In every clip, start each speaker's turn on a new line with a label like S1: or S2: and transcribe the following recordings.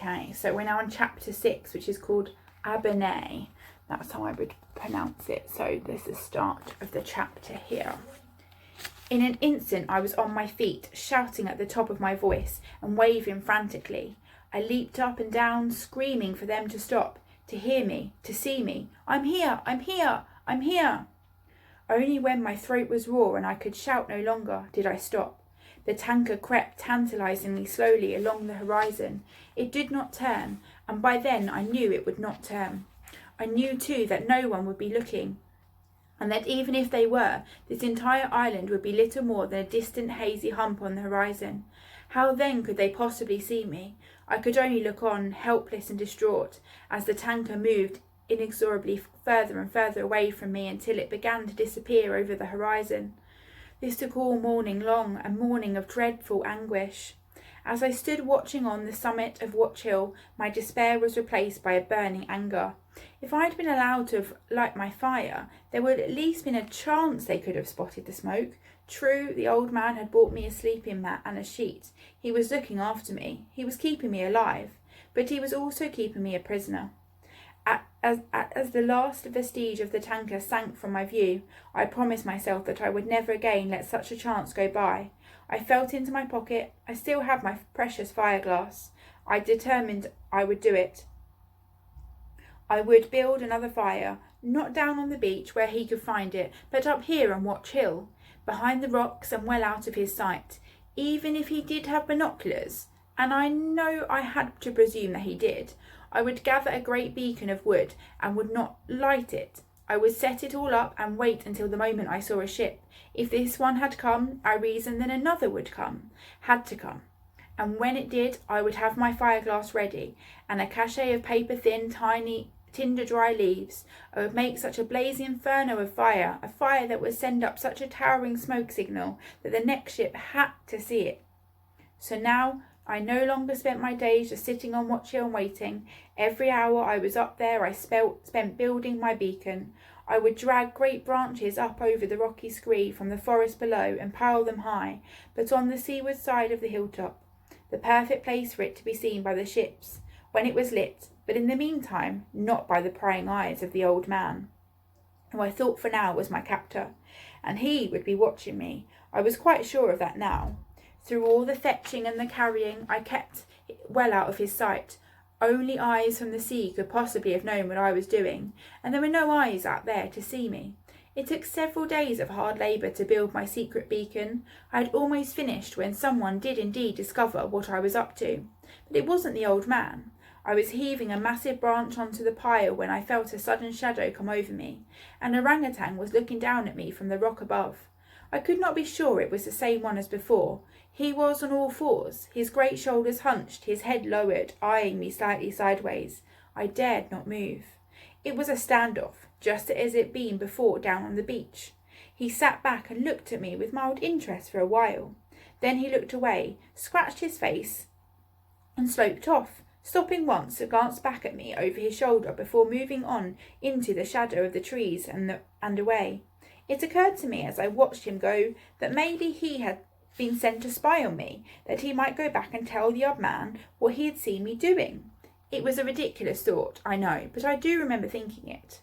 S1: Okay, so we're now on chapter 6, which is called Abene. That's how I would pronounce it. So there's the start of the chapter here. In an instant, I was on my feet, shouting at the top of my voice and waving frantically. I leaped up and down, screaming for them to stop, to hear me, to see me. I'm here, I'm here, I'm here. Only when my throat was raw and I could shout no longer did I stop. The tanker crept tantalizingly slowly along the horizon. It did not turn, and by then I knew it would not turn. I knew too that no one would be looking, and that even if they were, this entire island would be little more than a distant hazy hump on the horizon. How then could they possibly see me? I could only look on, helpless and distraught, as the tanker moved inexorably further and further away from me until it began to disappear over the horizon. This took all morning long, a morning of dreadful anguish. As I stood watching on the summit of Watch Hill, my despair was replaced by a burning anger. If I had been allowed to light my fire, there would at least been a chance they could have spotted the smoke. True, the old man had bought me a sleeping mat and a sheet. He was looking after me. He was keeping me alive, but he was also keeping me a prisoner. As the last vestige of the tanker sank from my view, I promised myself that I would never again let such a chance go by. I felt into my pocket. I still had my precious fire-glass. I determined I would do it. I would build another fire, not down on the beach where he could find it, but up here on Watch Hill, behind the rocks and well out of his sight. Even if he did have binoculars, and I know I had to presume that he did, I would gather a great beacon of wood and would not light it. I would set it all up and wait until the moment I saw a ship. If this one had come, I reasoned then another would come, had to come. And when it did, I would have my fire-glass ready, and a cachet of paper-thin, tiny, tinder-dry leaves. I would make such a blazing inferno of fire, a fire that would send up such a towering smoke signal that the next ship had to see it. So now I no longer spent my days just sitting on Watch Hill and waiting. Every hour I was up there I spent building my beacon. I would drag great branches up over the rocky scree from the forest below and pile them high, but on the seaward side of the hilltop, the perfect place for it to be seen by the ships, when it was lit, but in the meantime not by the prying eyes of the old man, who I thought for now was my captor, and he would be watching me. I was quite sure of that now. Through all the fetching and the carrying, I kept well out of his sight. Only eyes from the sea could possibly have known what I was doing, and there were no eyes out there to see me. It took several days of hard labour to build my secret beacon. I had almost finished when someone did indeed discover what I was up to. But it wasn't the old man. I was heaving a massive branch onto the pile when I felt a sudden shadow come over me. An orangutan was looking down at me from the rock above. I could not be sure it was the same one as before. He was on all fours, his great shoulders hunched, his head lowered, eyeing me slightly sideways. I dared not move. It was a standoff, just as it had been before down on the beach. He sat back and looked at me with mild interest for a while. Then he looked away, scratched his face, and sloped off, stopping once to glance back at me over his shoulder before moving on into the shadow of the trees and away. It occurred to me as I watched him go that maybe he had been sent to spy on me, that he might go back and tell the old man what he had seen me doing. It was a ridiculous thought, I know, but I do remember thinking it.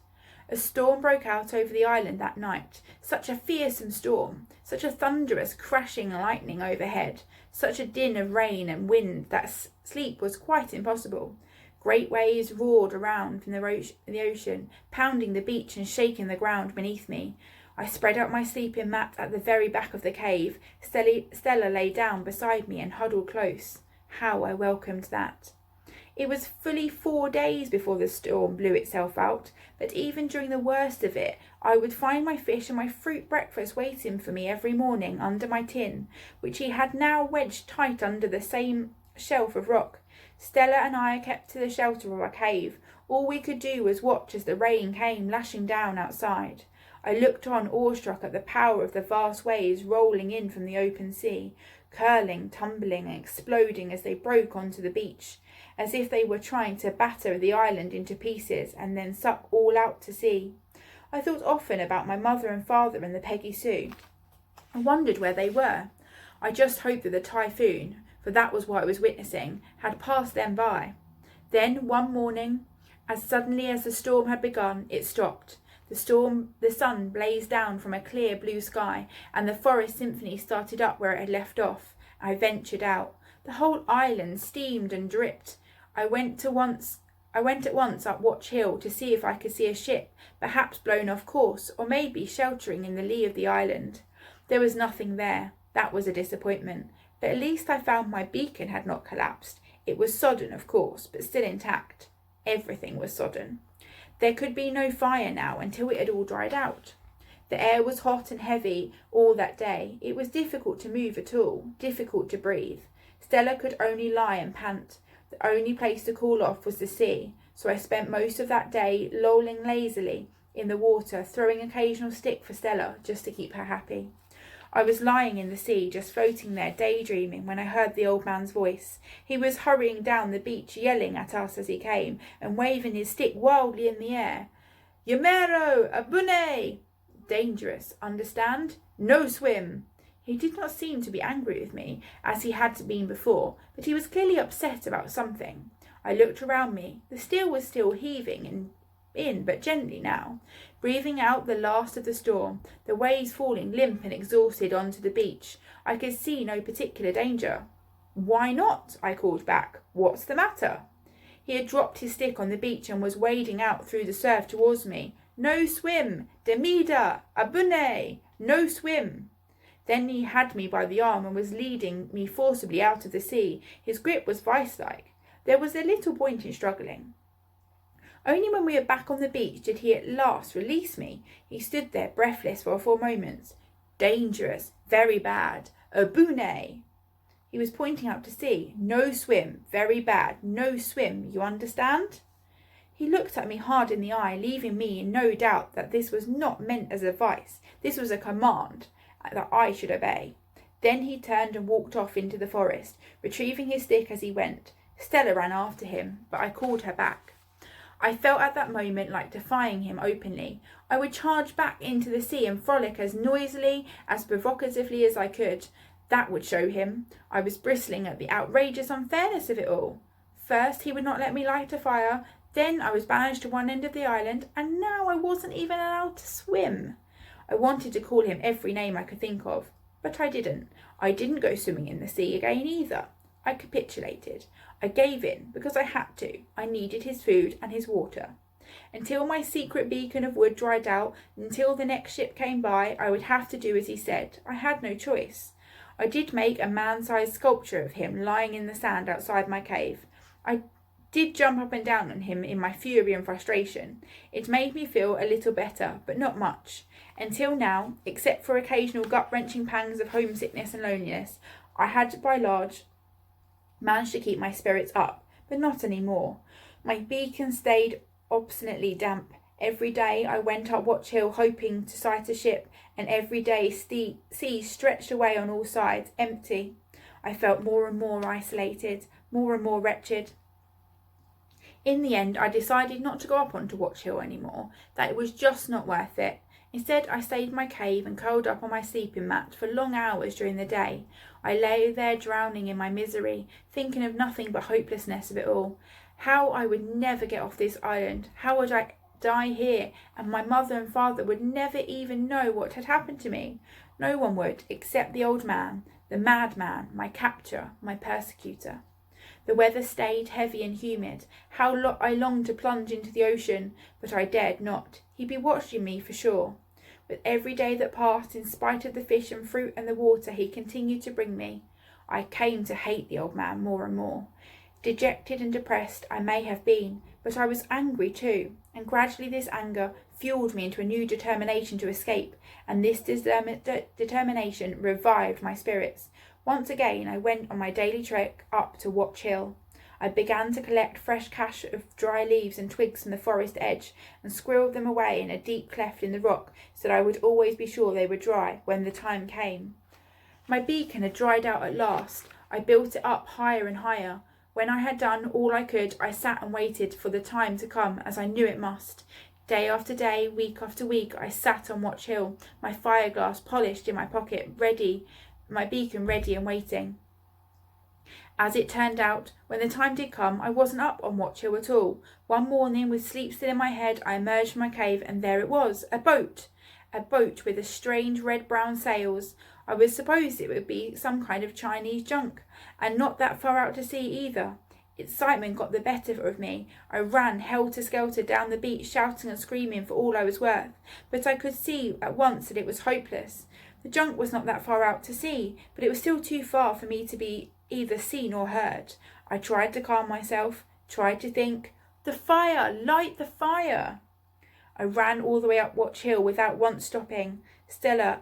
S1: A storm broke out over the island that night, such a fearsome storm, such a thunderous crashing lightning overhead, such a din of rain and wind that sleep was quite impossible. Great waves roared around from the ocean, pounding the beach and shaking the ground beneath me. I spread out my sleeping mat at the very back of the cave. Stella lay down beside me and huddled close. How I welcomed that. It was fully 4 days before the storm blew itself out, but even during the worst of it, I would find my fish and my fruit breakfast waiting for me every morning under my tin, which he had now wedged tight under the same shelf of rock. Stella and I kept to the shelter of our cave. All we could do was watch as the rain came lashing down outside. I looked on awestruck at the power of the vast waves rolling in from the open sea, curling, tumbling and exploding as they broke onto the beach, as if they were trying to batter the island into pieces and then suck all out to sea. I thought often about my mother and father and the Peggy Sue. I wondered where they were. I just hoped that the typhoon, for that was what I was witnessing, had passed them by. Then one morning, as suddenly as the storm had begun, it stopped. The sun blazed down from a clear blue sky, and the forest symphony started up where it had left off. I ventured out. The whole island steamed and dripped. I went at once up Watch Hill to see if I could see a ship, perhaps blown off course, or maybe sheltering in the lee of the island. There was nothing there. That was a disappointment. But at least I found my beacon had not collapsed. It was sodden, of course, but still intact. Everything was sodden. There could be no fire now until it had all dried out. The air was hot and heavy all that day. It was difficult to move at all, difficult to breathe. Stella could only lie and pant. The only place to cool off was the sea, so I spent most of that day lolling lazily in the water, throwing occasional stick for Stella just to keep her happy. I was lying in the sea, just floating there, daydreaming, when I heard the old man's voice. He was hurrying down the beach, yelling at us as he came, and waving his stick wildly in the air. Yamero! Abune! Dangerous, understand? No swim! He did not seem to be angry with me, as he had been before, but he was clearly upset about something. I looked around me. The steel was still heaving in, but gently now, breathing out the last of the storm, the waves falling limp and exhausted onto the beach. I could see no particular danger. Why not? I called back. What's the matter? He had dropped his stick on the beach and was wading out through the surf towards me. No swim! Demida! Abune! No swim! Then he had me by the arm and was leading me forcibly out of the sea. His grip was vice-like. There was a little point in struggling. Only when we were back on the beach did he at last release me. He stood there breathless for 4 moments. Dangerous. Very bad. Abune! He was pointing out to sea. No swim. Very bad. No swim. You understand? He looked at me hard in the eye, leaving me in no doubt that this was not meant as advice. This was a command that I should obey. Then he turned and walked off into the forest, retrieving his stick as he went. Stella ran after him, but I called her back. I felt at that moment like defying him openly. I would charge back into the sea and frolic as noisily, as provocatively as I could. That would show him. I was bristling at the outrageous unfairness of it all. First he would not let me light a fire, then I was banished to one end of the island, and now I wasn't even allowed to swim. I wanted to call him every name I could think of, but I didn't. I didn't go swimming in the sea again either. I capitulated. I gave in because I had to. I needed his food and his water. Until my secret beacon of wood dried out, until the next ship came by, I would have to do as he said. I had no choice. I did make a man-sized sculpture of him lying in the sand outside my cave. I did jump up and down on him in my fury and frustration. It made me feel a little better, but not much. Until now, except for occasional gut-wrenching pangs of homesickness and loneliness, I had by large managed to keep my spirits up, but not any more. My beacon stayed obstinately damp. Every day I went up Watch Hill hoping to sight a ship, and every day sea stretched away on all sides, empty. I felt more and more isolated, more and more wretched. In the end, I decided not to go up onto Watch Hill anymore, that it was just not worth it. Instead, I stayed in my cave and curled up on my sleeping mat for long hours during the day. I lay there drowning in my misery, thinking of nothing but hopelessness of it all. How I would never get off this island. How would I die here, and my mother and father would never even know what had happened to me. No one would, except the old man, the madman, my captor, my persecutor. The weather stayed heavy and humid. How I longed to plunge into the ocean, but I dared not. He'd be watching me for sure. With every day that passed, in spite of the fish and fruit and the water he continued to bring me, I came to hate the old man more and more. Dejected and depressed I may have been, but I was angry too, and gradually this anger fueled me into a new determination to escape, and this determination revived my spirits. Once again I went on my daily trek up to Watch Hill. I began to collect fresh cache of dry leaves and twigs from the forest edge and squirreled them away in a deep cleft in the rock so that I would always be sure they were dry when the time came. My beacon had dried out at last. I built it up higher and higher. When I had done all I could, I sat and waited for the time to come, as I knew it must. Day after day, week after week, I sat on Watch Hill, my fireglass polished in my pocket, ready, my beacon ready and waiting. As it turned out, when the time did come, I wasn't up on Watch Hill at all. One morning, with sleep still in my head, I emerged from my cave, and there it was, a boat. A boat with a strange red-brown sails. I was supposed it would be some kind of Chinese junk, and not that far out to sea either. Excitement got the better of me. I ran helter-skelter down the beach, shouting and screaming for all I was worth, but I could see at once that it was hopeless. The junk was not that far out to sea, but it was still too far for me to be either seen or heard. I tried to calm myself, tried to think. The fire! Light the fire! I ran all the way up Watch Hill without once stopping. Stella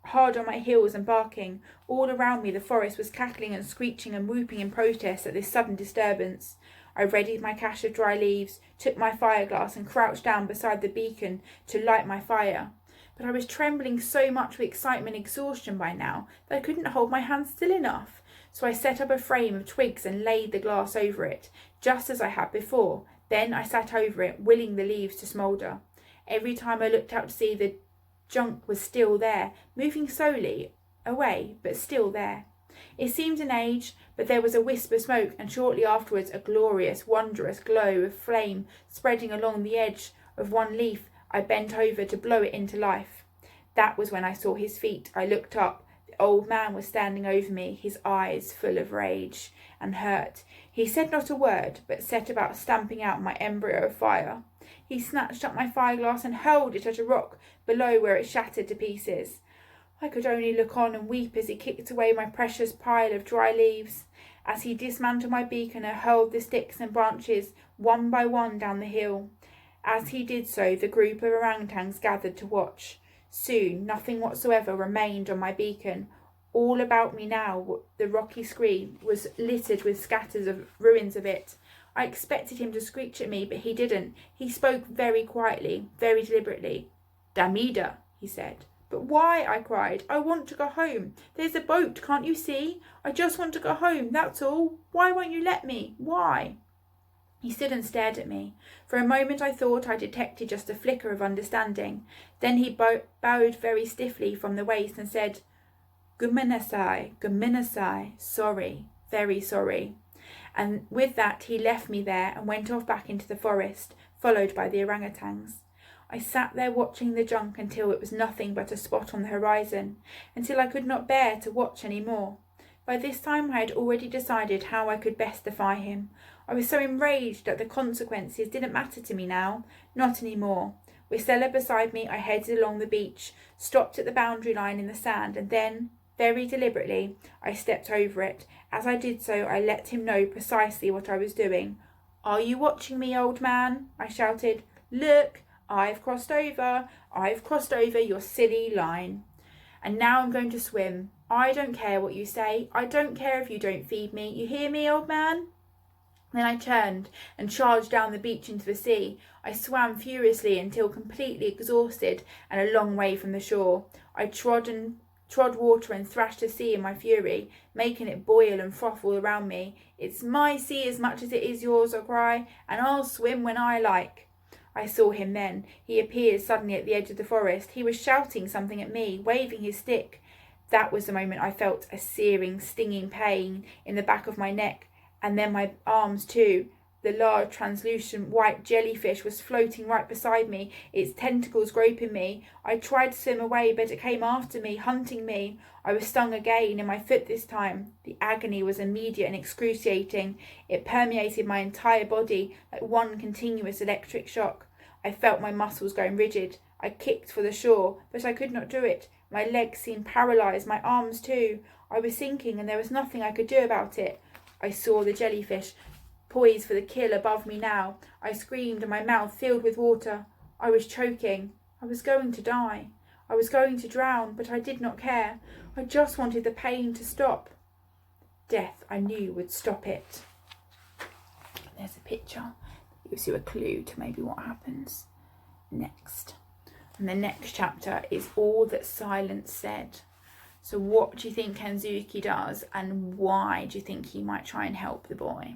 S1: hard on my heels and barking. All around me the forest was cackling and screeching and whooping in protest at this sudden disturbance. I readied my cache of dry leaves, took my fire-glass and crouched down beside the beacon to light my fire. But I was trembling so much with excitement and exhaustion by now that I couldn't hold my hands still enough. So I set up a frame of twigs and laid the glass over it, just as I had before. Then I sat over it, willing the leaves to smoulder. Every time I looked out to sea, the junk was still there, moving slowly away, but still there. It seemed an age, but there was a wisp of smoke, and shortly afterwards a glorious, wondrous glow of flame spreading along the edge of one leaf. I bent over to blow it into life. That was when I saw his feet. I looked up. The old man was standing over me, his eyes full of rage and hurt. He said not a word, but set about stamping out my embryo of fire. He snatched up my fire-glass and hurled it at a rock below, where it shattered to pieces. I could only look on and weep as he kicked away my precious pile of dry leaves. As he dismantled my beacon and hurled the sticks and branches one by one down the hill. As he did so, the group of orangutans gathered to watch. Soon nothing whatsoever remained on my beacon. All about me now, the rocky screen was littered with scatters of ruins of it. I expected him to screech at me, but he didn't. He spoke very quietly, very deliberately. "Damida," he said. "But why?" I cried. "I want to go home. There's a boat, can't you see? I just want to go home, that's all. Why won't you let me? Why?" He stood and stared at me. For a moment I thought I detected just a flicker of understanding. Then he bowed very stiffly from the waist and said, "Guminasai, sorry, very sorry." And with that he left me there and went off back into the forest, followed by the orangutans. I sat there watching the junk until it was nothing but a spot on the horizon, until I could not bear to watch any more. By this time I had already decided how I could best defy him. I was so enraged that the consequences didn't matter to me now, not any more. With Stella beside me, I headed along the beach, stopped at the boundary line in the sand, and then, very deliberately, I stepped over it. As I did so, I let him know precisely what I was doing. "Are you watching me, old man?" I shouted. "Look, I've crossed over your silly line. And now I'm going to swim. I don't care what you say. I don't care if you don't feed me. You hear me, old man?" Then I turned and charged down the beach into the sea. I swam furiously until completely exhausted and a long way from the shore. I trod water and thrashed the sea in my fury, making it boil and froth all around me. "It's my sea as much as it is yours," I cried, "and I'll swim when I like." I saw him then. He appeared suddenly at the edge of the forest. He was shouting something at me, waving his stick. That was the moment I felt a searing, stinging pain in the back of my neck, and then my arms too. The large, translucent, white jellyfish was floating right beside me, its tentacles groping me. I tried to swim away, but it came after me, hunting me. I was stung again, in my foot this time. The agony was immediate and excruciating. It permeated my entire body like one continuous electric shock. I felt my muscles going rigid. I kicked for the shore, but I could not do it. My legs seemed paralysed, my arms too. I was sinking, and there was nothing I could do about it. I saw the jellyfish, poised for the kill above me now. I screamed, and my mouth filled with water. I was choking. I was going to die. I was going to drown, but I did not care. I just wanted the pain to stop. Death, I knew, would stop it. There's a picture. It gives you a clue to maybe what happens next. And the next chapter is All That Silence Said. So what do you think Kensuke does, and why do you think he might try and help the boy?